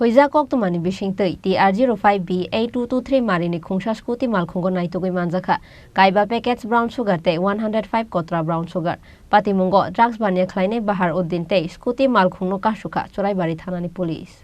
Hoiza Koktomani Bishingtei, TR05B-8223 Marini Khongsa Scooty Malkhungo Naitogui Manjakha, Kaiba packets brown sugar te 105 kotra brown sugar, Patimungo, drugs bania Kleine Bahar Uddin te, Scooty Malkhungo Kashuka, Choraibari Thanani Police.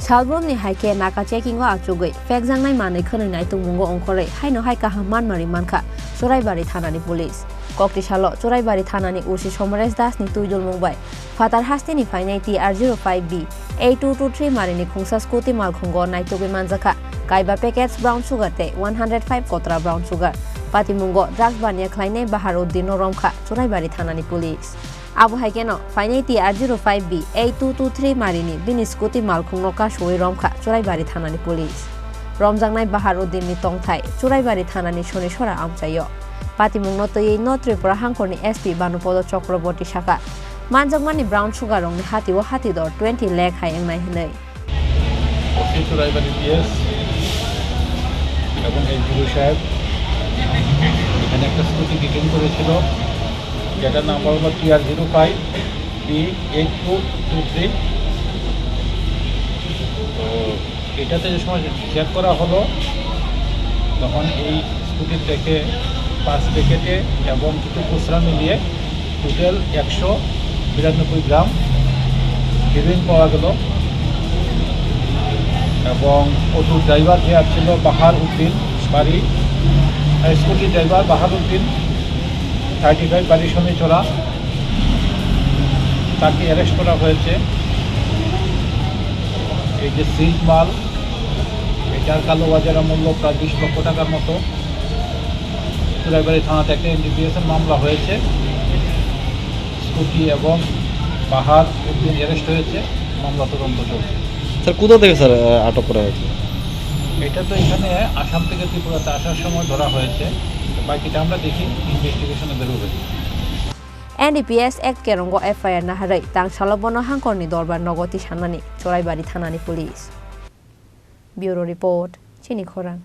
Salbrom ni haike naka checking wa achugoi fekjang nai manai khonai nai tungmungo ongkhore haino haika haman mari manka Choraibari Thanani Police kokti salo Choraibari Thanani OC Somaresh Das ni tuidul mumbai Phatar Hasteni Phaiani TR05B-8223 Marini Khongsa Scooty Malkhungo Naitogui Manjakha Kaiba packets brown sugar te 105 kotra brown sugar Patimungo drugs bania Kleine Bahar Uddin Romkha Choraibari Thanani Police Abu Haikeno, Phaiani TR05B-8223 Marini, Bini Scooty Malkhungo Kashui Romkha, Choraibari Thanani Police. Romjangnai Bahar Uddin ni Tongthai, Choraibari Thanani Shoni Shora Amchayo. Patimung Notoi no Tripura Hangkorni SP Banupodo Chakraborty Shaka. Manjakmani brown sugar rong ni hati wo hati dor 20 lakh hayang nai hinai. Okay, Choraibari PS. এবং এই গুরু সাহেব এখানে একটা scooty detain করেছিল যেটার number হলো TR05B-8223 তো এটাতে যে সময় চেক করা হলো তখন এই স্কুটির থেকে 5 প্যাকেটে এবং কিছু খুচরা মিলিয়ে টোটাল 192 গ্রাম হেরোইন পাওয়া গেল এবং অটোর ড্রাইভার যে ছিল বাহার উদ্দিন বাড়ি স্কুটির ড্রাইভার বাহার উদ্দিন 35 বাড়ির সঙ্গে চলা তাকে অ্যারেস্ট করা হয়েছে এই যে সিল্ক মাল এটার কালোবাজারের মূল্য প্রায় 20 লক্ষ টাকার মতো চোরাইবাড়ি থানা থেকে NDPS-এর মামলা হয়েছে স্কুটি এবং বাহার উদ্দিন অ্যারেস্ট হয়েছে মামলা তদন্ত চলছে স্যার কোথা থেকে স্যার আটক করা হয়েছে এটা তো এখানে আসাম থেকে ত্রিপুরাতে আসার সময় ধরা হয়েছে বাকিটা আমরা দেখি ইনভেস্টিগেশনে বেরোবে NDPS Act Kerongo FIR Naharai Tang Shalobono Hangkorni Dorbar Nogoti Shanani Choraibari Thanani Police Bureau Report Chini Khorang